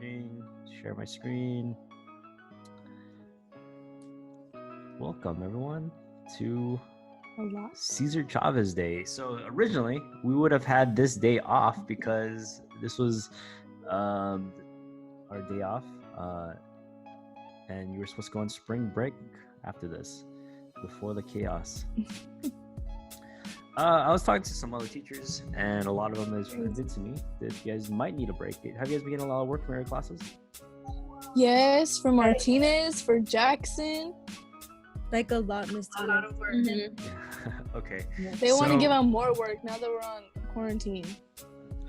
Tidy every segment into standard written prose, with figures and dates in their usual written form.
recording, share my screen. Welcome everyone to Cesar Chavez Day. So originally we would have had this day off because this was our day off, and you were supposed to go on spring break after this, before the chaos. I was talking to some other teachers, and a lot of them is hinted to me that you guys might need a break. Have you guys been getting a lot of work from your classes? Yes, for Martinez, for Jackson. Like a lot, Miss A lot of work. Mm-hmm. Okay. They want to give out more work now that we're on quarantine.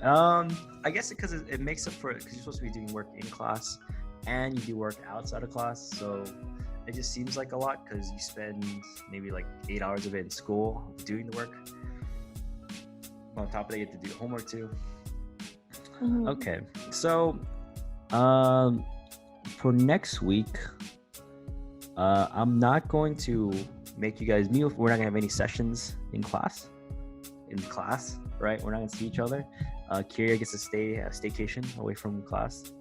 I guess because it makes up for it, because you're supposed to be doing work in class and you do work outside of class, so it just seems like a lot because you spend maybe like 8 hours of it in school doing the work. On top of that, you have to do homework too. Mm-hmm. Okay, so for next week, I'm not going to make you guys meet. We're not gonna have any sessions in class. Right? We're not gonna see each other. Kyria gets to stay staycation away from class.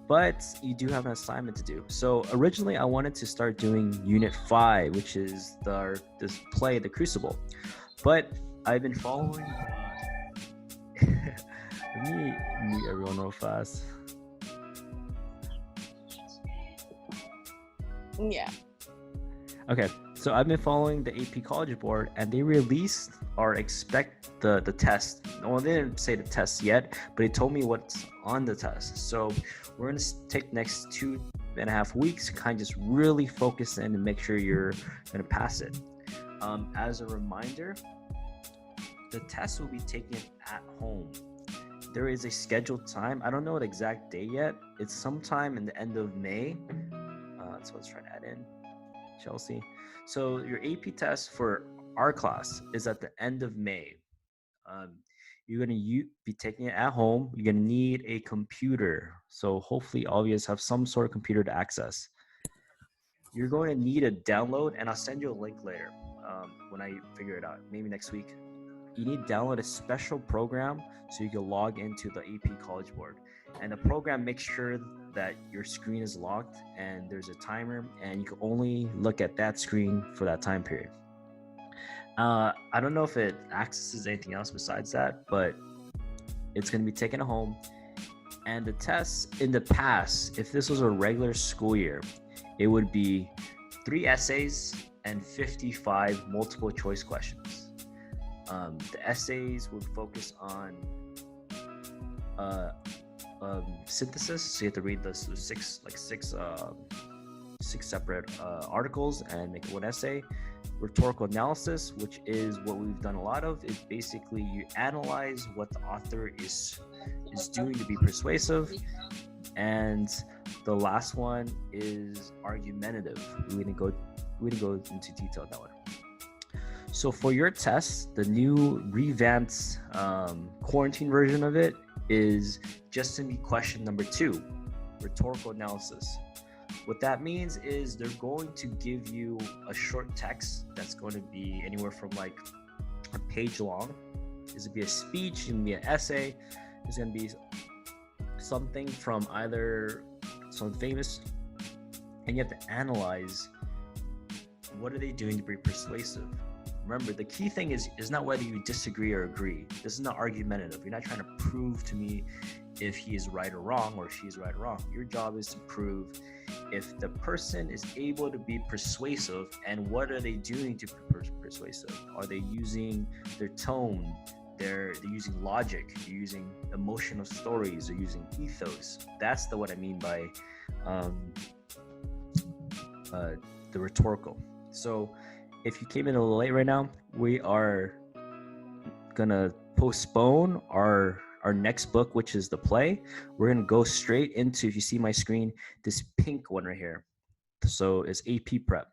But you do have an assignment to do. So originally I wanted to start doing Unit 5, which is this play, The Crucible. But I've been following... Let me mute everyone real fast. Yeah. Okay, so I've been following the AP College Board, and they released or expect the test. Well, they didn't say the test yet, but they told me what's on the test. So we're going to take next 2.5 weeks to kind of just really focus in and make sure you're going to pass it. As a reminder, the test will be taken at home. There is a scheduled time. I don't know the exact day yet. It's sometime in the end of May. So let's try to add in Chelsea. So your AP test for our class is at the end of May. You're going to be taking it at home. You're going to need a computer. So hopefully all of you guys have some sort of computer to access. You're going to need a download, and I'll send you a link later when I figure it out, maybe next week. You need to download a special program so you can log into the AP College Board. And the program makes sure that your screen is locked and there's a timer, and you can only look at that screen for that time period. I don't know if it accesses anything else besides that, but it's going to be taken home. And the tests in the past, if this was a regular school year, it would be 3 essays and 55 multiple choice questions. The essays would focus on synthesis, so you have to read the six separate articles and make one essay. Rhetorical analysis, which is what we've done a lot of, is basically you analyze what the author is doing to be persuasive. And the last one is argumentative. We didn't go into detail on that one. So for your test, the new revamped quarantine version of it is just to be question number 2, rhetorical analysis. What that means is they're going to give you a short text that's going to be anywhere from like a page long. It's going to be a speech, it's going to be an essay, it's going to be something from either someone famous, and you have to analyze what are they doing to be persuasive. Remember, the key thing is not whether you disagree or agree. This is not argumentative. You're not trying to prove to me if he is right or wrong, or she is right or wrong. Your job is to prove if the person is able to be persuasive, and what are they doing to be persuasive. Are they using their tone? They're using logic, they're using emotional stories, they're using ethos. That's what I mean by the rhetorical. So if you came in a little late right now, we are gonna postpone our next book, which is the play. We're gonna go straight into, if you see my screen, this pink one right here. So it's AP Prep.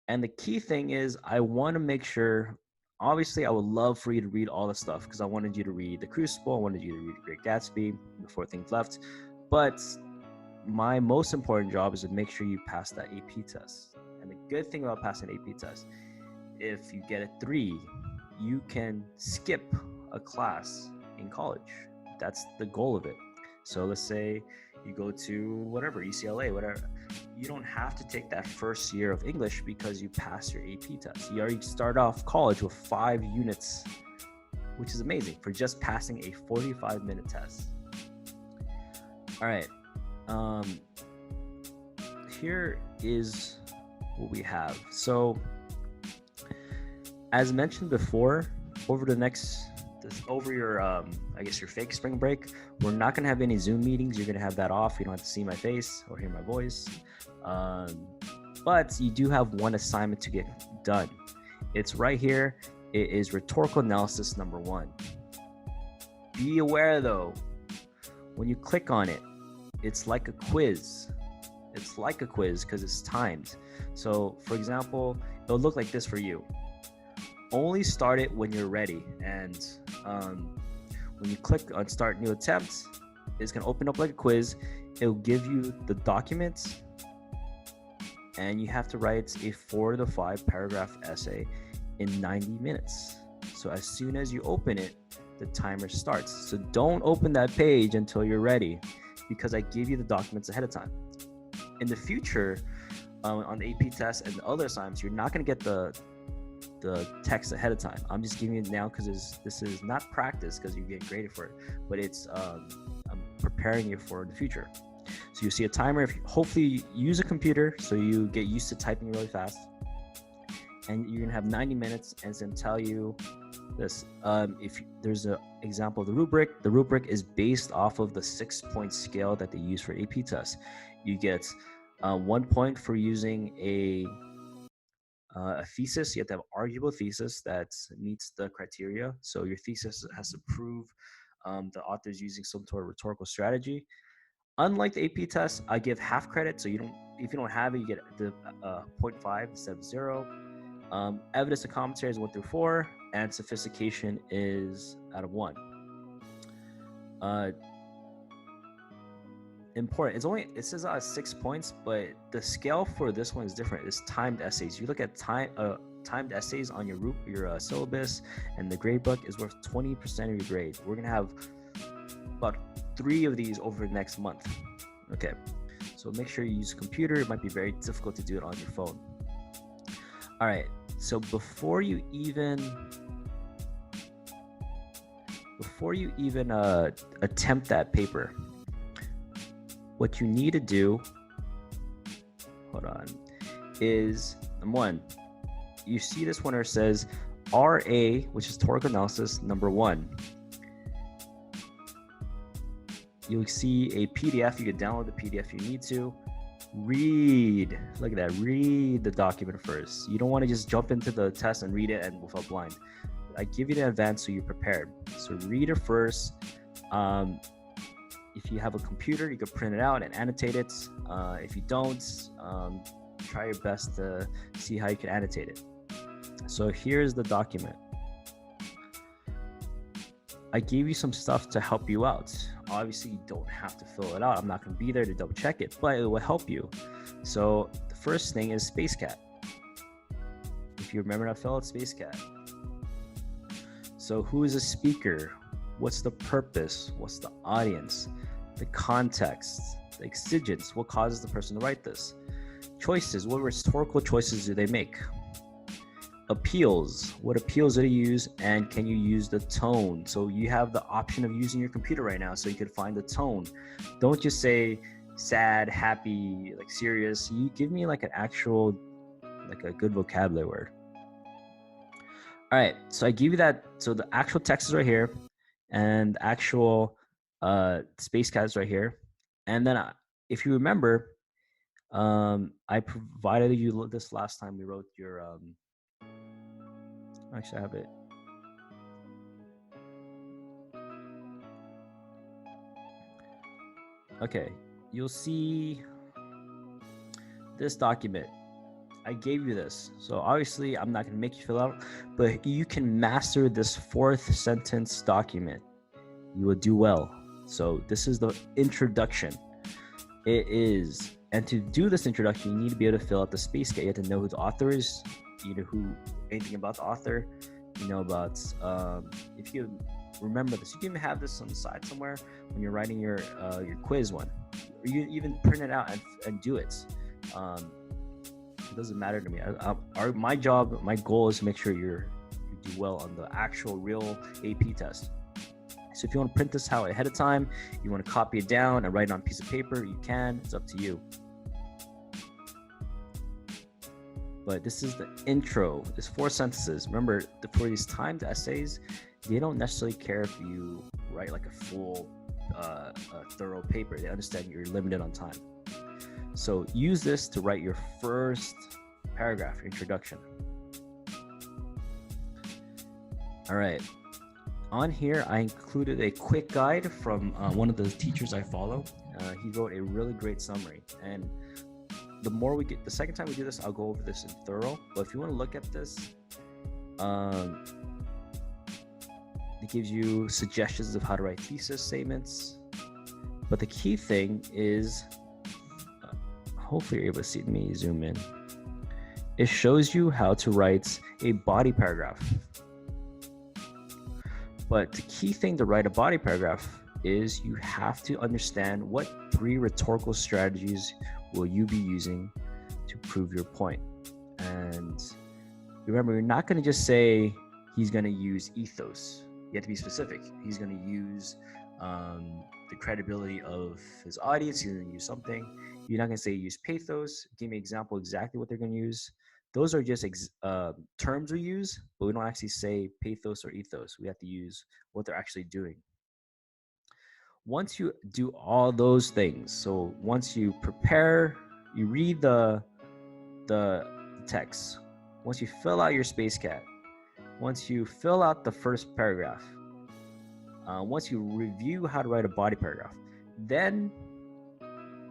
And the key thing is I want to make sure, obviously I would love for you to read all the stuff because I wanted you to read The Crucible, I wanted you to read The Great Gatsby, Before Things Left. But my most important job is to make sure you pass that AP test. And the good thing about passing an AP test, if you get a 3, you can skip a class in college. That's the goal of it. So let's say you go to whatever, UCLA, whatever. You don't have to take that first year of English because you passed your AP test. You already start off college with 5 units, which is amazing for just passing a 45-minute test. All right. Here is what we have. So as mentioned before, over your I guess your fake spring break, we're not going to have any Zoom meetings. You're going to have that off. You don't have to see my face or hear my voice. But you do have one assignment to get done. It's right here. It is rhetorical analysis number 1. Be aware though, when you click on it, it's like a quiz. It's like a quiz because it's timed. So for example, it'll look like this for you. Only start it when you're ready. And when you click on start new attempt, it's going to open up like a quiz. It'll give you the documents and you have to write a 4 to 5 paragraph essay in 90 minutes. So as soon as you open it, the timer starts. So don't open that page until you're ready because I gave you the documents ahead of time. In the future, on the AP test and the other assignments, you're not going to get the text ahead of time. I'm just giving it now because this is not practice because you get graded for it, but it's I'm preparing you for the future. So you see a timer. Hopefully you use a computer so you get used to typing really fast, and you're gonna have 90 minutes, and it's gonna tell you this. If there's an example of the rubric is based off of the 6-point scale that they use for AP tests. You get 1 point for using a thesis. You have to have an arguable thesis that meets the criteria. So your thesis has to prove the author's using some sort of rhetorical strategy. Unlike the AP test, I give half credit. So if you don't have it, you get the 0.5 instead of 0. Evidence and commentary is 1 through 4, and sophistication is out of 1. Important. It says 6 points, but the scale for this one is different. It's timed essays. You look at timed essays on your syllabus, and the grade book is worth 20% of your grade. We're gonna have about 3 of these over the next month. Okay, so make sure you use a computer. It might be very difficult to do it on your phone. All right, so before you even attempt that paper, what you need to do, is number 1, you see this one where it says RA, which is rhetorical analysis number 1. You'll see a PDF. You can download the PDF if you need to. Read, look at that, read the document first. You don't want to just jump into the test and read it and without blind. I give you the advance so you're prepared. So read it first. If you have a computer, you can print it out and annotate it. If you don't, try your best to see how you can annotate it. So here's the document. I gave you some stuff to help you out. Obviously, you don't have to fill it out. I'm not going to be there to double check it, but it will help you. So the first thing is Space Cat. If you remember to fill out Space Cat. So who is a speaker? What's the purpose? What's the audience? The context, the exigence, what causes the person to write this? Choices, what rhetorical choices do they make? Appeals, what appeals do they use, and can you use the tone? So you have the option of using your computer right now so you could find the tone. Don't just say sad, happy, like serious. You give me like an actual, like a good vocabulary word. All right, so I give you that. So the actual text is right here, and the actual Space Cat is right here. And then if you remember, I provided you this last time we wrote your actually I have it. Okay, you'll see this document. I gave you this, so obviously I'm not going to make you fill out, but you can master this 4th sentence document. You will do well. So this is the introduction. And to do this introduction, you need to be able to fill out the Space Cat. You have to know who the author is, you know anything about the author, you know about if you remember this. You can even have this on the side somewhere when you're writing your quiz one, or you even print it out and do it. It doesn't matter to me. My job, my goal is to make sure you do well on the actual real AP test. So if you want to print this out ahead of time, you want to copy it down and write it on a piece of paper, you can. It's up to you. But this is the intro. There's 4 sentences. Remember, for these timed essays, they don't necessarily care if you write like a full, thorough paper. They understand you're limited on time. So use this to write your first paragraph, your introduction. All right. On here, I included a quick guide from one of the teachers I follow. He wrote a really great summary. And the second time we do this, I'll go over this in thorough. But if you want to look at this, it gives you suggestions of how to write thesis statements. But the key thing is, hopefully you're able to see me zoom in. It shows you how to write a body paragraph. But the key thing to write a body paragraph is you have to understand what 3 rhetorical strategies will you be using to prove your point. And remember, you're not going to just say he's going to use ethos. You have to be specific. He's going to use the credibility of his audience. He's going to use something. You're not going to say use pathos. Give me an example exactly what they're going to use. Those are just terms we use, but we don't actually say pathos or ethos. We have to use what they're actually doing. Once you do all those things, so once you prepare, you read the text, once you fill out your space cat, once you fill out the first paragraph, once you review how to write a body paragraph, then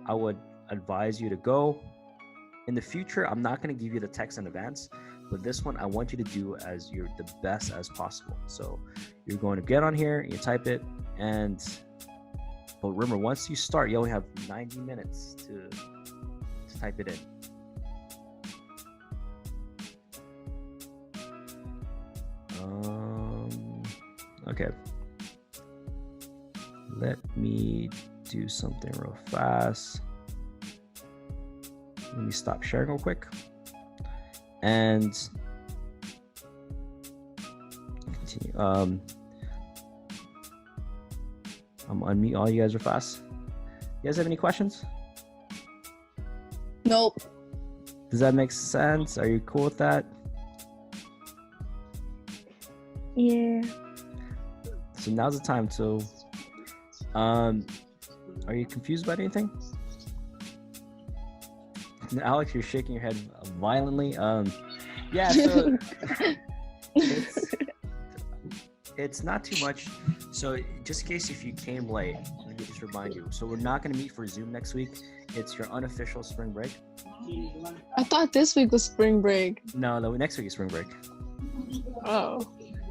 I would advise you to go. In the future, I'm not going to give you the text in advance, but this one I want you to do as the best as possible. So you're going to get on here, you type it, but remember, once you start, you only have 90 minutes to type it in. Okay. Let me do something real fast. Let me stop sharing real quick. And continue. I'm unmute all you guys are fast. You guys have any questions? Nope. Does that make sense? Are you cool with that? Yeah. So now's the time. So, are you confused about anything? Alex, you're shaking your head violently. Yeah, so it's not too much. So just in case if you came late, let me just remind you. So we're not going to meet for Zoom next week. It's your unofficial spring break. I thought this week was spring break. No, next week is spring break. Oh.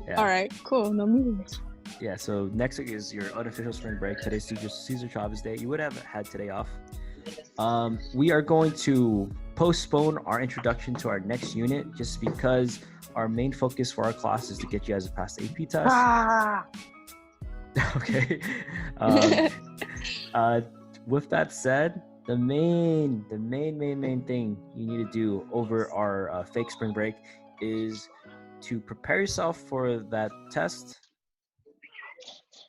Yeah. All right, cool. No meetings. Yeah, so next week is your unofficial spring break. Today's Caesar Chavez Day. You would have had today off. We are going to postpone our introduction to our next unit just because our main focus for our class is to get you guys to pass the AP test. Okay. With that said, the main thing you need to do over our fake spring break is to prepare yourself for that test,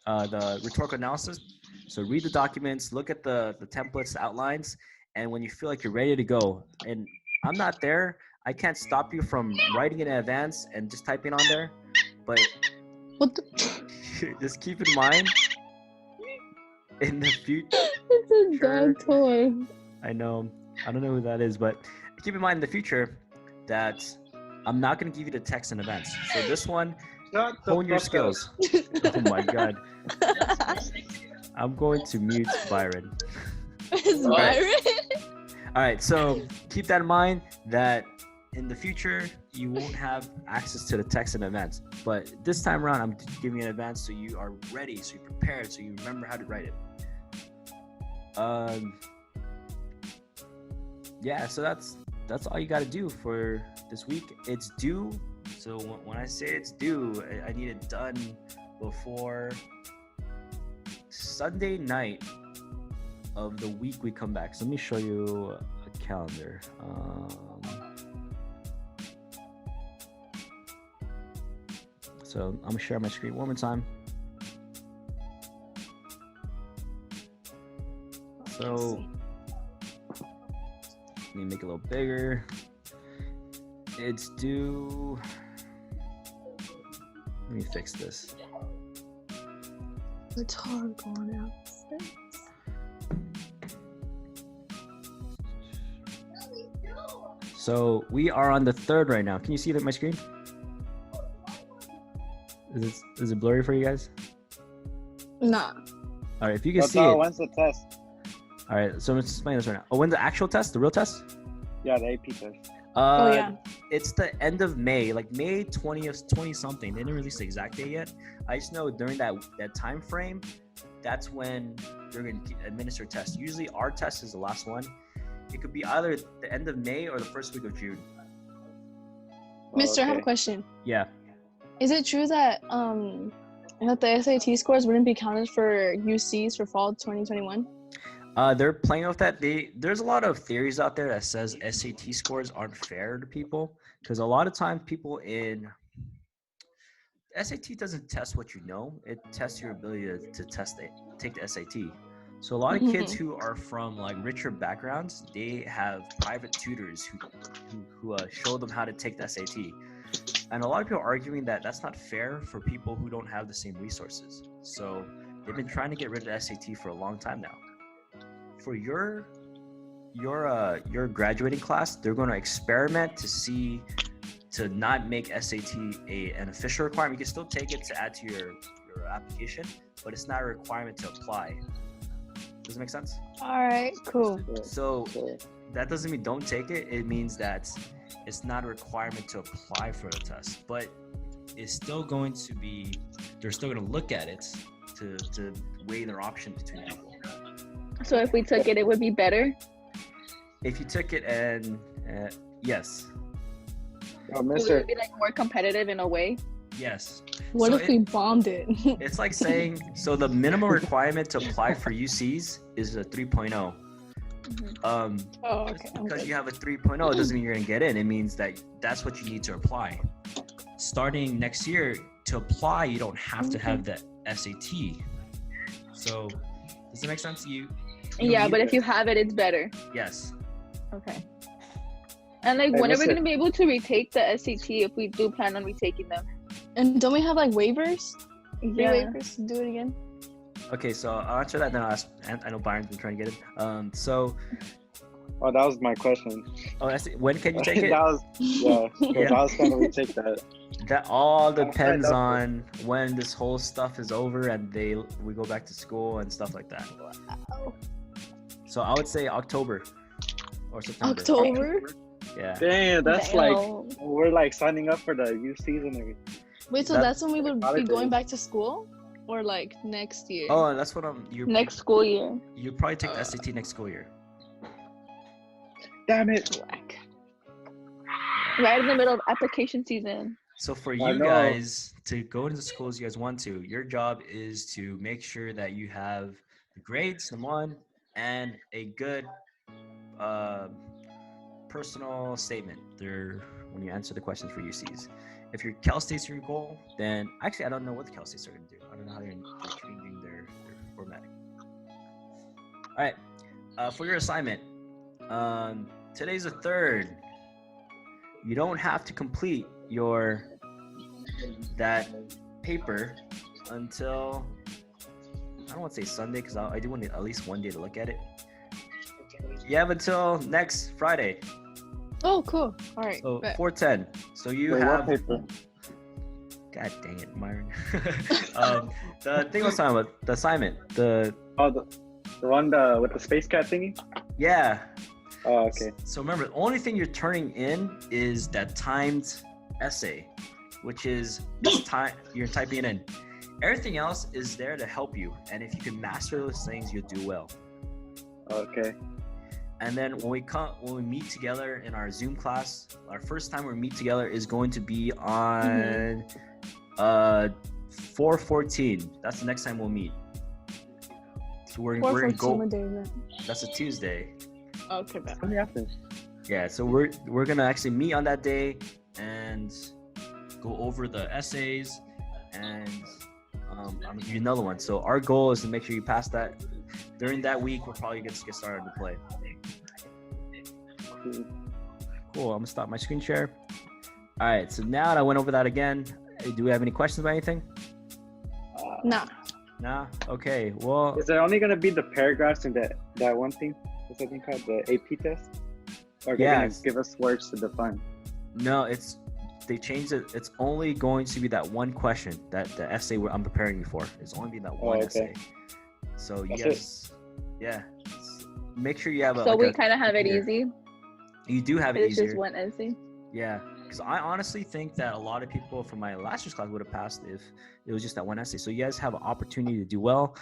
the rhetorical analysis. So read the documents, look at the templates, the outlines, and when you feel like you're ready to go, and I'm not there, I can't stop you from writing it in advance and just typing on there, but What the? just keep in mind in the future. It's a dog toy. I know. I don't know who that is, but keep in mind in the future that I'm not going to give you the text in advance. So this one, hone your skills. Oh my God. I'm going to mute Byron. It's Byron? All right, so keep that in mind that in the future, you won't have access to the text in advance. But this time around, I'm giving you in advance so you are ready, so you're prepared, so you remember how to write it. Yeah, so that's all you got to do for this week. It's due. So when I say it's due, I need it done before Sunday night of the week we come back. So let me show you a calendar. So I'm gonna share my screen one more time. So let me make it a little bigger. It's due. Let me fix this. It's hard going out. So we are on the 3rd right now. Can you see my screen? Is it blurry for you guys? Nah. All right, if you can But see it. when's the test? All right, so let's explain this right now. Oh, when's the actual test? The real test? Yeah, the AP test. Oh yeah. It's the end of May, like May 20th, 20 something. They didn't release the exact date yet. I just know during that time frame, that's when they're going to administer tests. Usually our test is the last one. It could be either the end of May or the first week of June. Mister, I have a Okay. question. Yeah. Is it true that the SAT scores wouldn't be counted for UCs for fall 2021? They're playing with that. There's a lot of theories out there that says SAT scores aren't fair to people because a lot of times people in SAT doesn't test what you know. It tests your ability to take the SAT. So a lot of kids who are from like richer backgrounds, they have private tutors who show them how to take the SAT. And a lot of people are arguing that that's not fair for people who don't have the same resources. So they've been trying to get rid of the SAT for a long time now. For your graduating class, they're going to experiment to not make SAT an official requirement. You can still take it to add to your application, but it's not a requirement to apply. Does it make sense? All right, cool. So that doesn't mean don't take it. It means that it's not a requirement to apply for the test, but it's still going to be. They're still going to look at it to weigh their options between people. So if we took it, it would be better. If you took it and yes, Oh, Would Mister. it be like more competitive in a way? yes. What So if we bombed it? It's like saying, so the minimum requirement to apply for UCs is a 3.0. Oh, okay. Just I'm because good. you have a 3.0 doesn't mean you're going to get in. It means that's what you need to apply. Starting next year, to apply, you don't have to have the SAT. So, does it make sense to you? You Yeah, don't but need if you have it, it's better. Yes. Okay. And like, Hey, when are we Mister. gonna be able to retake the SAT if we do plan on retaking them? And don't we have like waivers? Yeah. Waivers to do it again. Okay, so I'll answer that, then I'll ask, and I know Byron's been trying to get it. So, Oh, that was my question. when can you take it? That was yeah. Yeah. I was going to retake that. That all depends up. on when this whole stuff is over and we go back to school and stuff like that. Wow. So I would say October or September. October? Yeah. Damn, that's like Damn. we're like signing up for the UCs and everything. Wait, so That- that's when we would be holidays. going back to school, or like next year? Oh, that's what Next school year. You probably take the SAT next school year. Damn it! Whack. Right in the middle of application season. So for I you know. guys to go into the schools you guys want to, your job is to make sure that you have the grades, number one, and a good personal statement there when you answer the questions for UCs. If your Cal State's your goal, then actually I don't know what the Cal States are going to do. I don't know how they're changing their formatting. All right, for your assignment, today's the 3rd. You don't have to complete that paper until I don't want to say Sunday because I do want at least one day to look at it. You have until next Friday, Oh, cool. All right. so bet. 4:10. So you Wait, have. what paper? God dang it, Myron. The thing I was talking about, the assignment, Oh, the one with the space cat thingy. yeah. Oh, okay. So remember, the only thing you're turning in is that timed essay, which is this time you're typing it in. Everything else is there to help you, and if you can master those things, you'll do well. Okay. And then when we meet together in our Zoom class, our first time we meet together is going to be on 4/14. That's the next time we'll meet. So we're gonna 4/14 go. what day is it? That's a Tuesday. Okay, bad. What happened? Yeah, so we're gonna actually meet on that day and go over the essays, and I'm gonna give you another one. So our goal is to make sure you pass that. During that week, we're probably gonna get started to play. Cool. I'm gonna stop my screen share. All right. So now that I went over that again, do we have any questions about anything? Nah. Nah. Okay. Well, Is it only gonna be the paragraphs in that one thing? What's that thing called? The AP test? Or they're gonna Yes. give us words to define? no. They changed it. It's only going to be that one question that the essay I'm preparing you for. It's only be that one okay. essay. So That's yes, yeah. Make sure you have a. So like we a kind of have it computer. easy. You do have it It's easier. just one essay. Yeah, because I honestly think that a lot of people from my last year's class would have passed if it was just that one essay. So you guys have an opportunity to do well,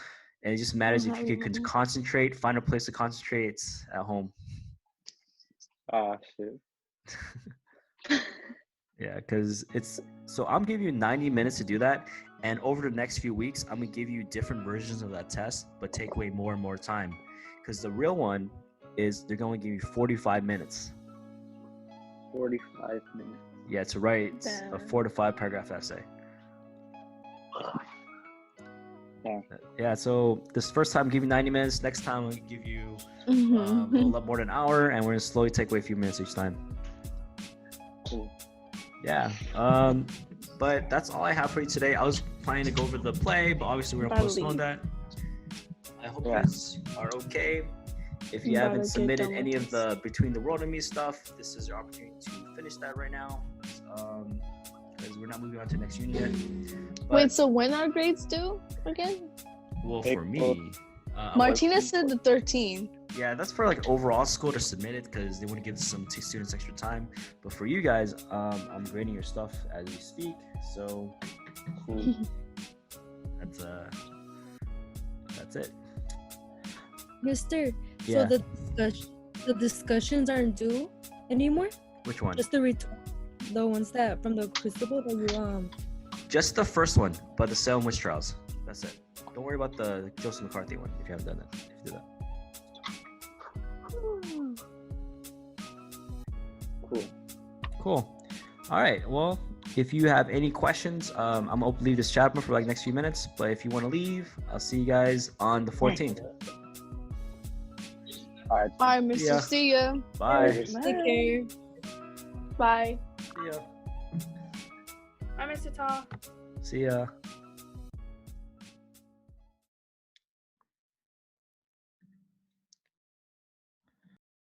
and it just matters if you can concentrate, find a place to concentrate at home. Ah, shit. Yeah, because it's so I'm giving you 90 minutes to do that, and over the next few weeks, I'm gonna give you different versions of that test, but take away more and more time. Because the real one is they're going to give you 45 minutes. 45 minutes. Yeah, to write a 4 to 5 paragraph essay. Yeah. Yeah, so this first time, give you 90 minutes. Next time, I'm going to give you a Mhm. little more than an hour, and we're going to slowly take away a few minutes each time. Cool. Yeah. But that's all I have for you today. I was planning to go over the play, but obviously we're going to postpone that. I hope you guys are okay. If you haven't submitted any of the Between the World and Me stuff, this is your opportunity to finish that right now. Because we're not moving on to next unit yet. But, Wait, so when are grades due again? well, for me, Martina said the 13. yeah, that's for like overall school to submit it because they want to give some students extra time. But for you guys, I'm grading your stuff as we speak. So cool. That's it. Mister, Yeah. so the discussions aren't due anymore? Which one? Just the ones that from the crucible that you Just the first one, but the Salem witch trials. That's it. Don't worry about the Joseph McCarthy one if you haven't done that. If you do that. Cool. Cool. All right. Well, if you have any questions, I'm gonna leave this chat for like next few minutes. But if you want to leave, I'll see you guys on the 14th. All right. Bye, Mr. Yeah. See ya. Bye. take care. Bye. See ya. Bye, Mr. Talk. See ya.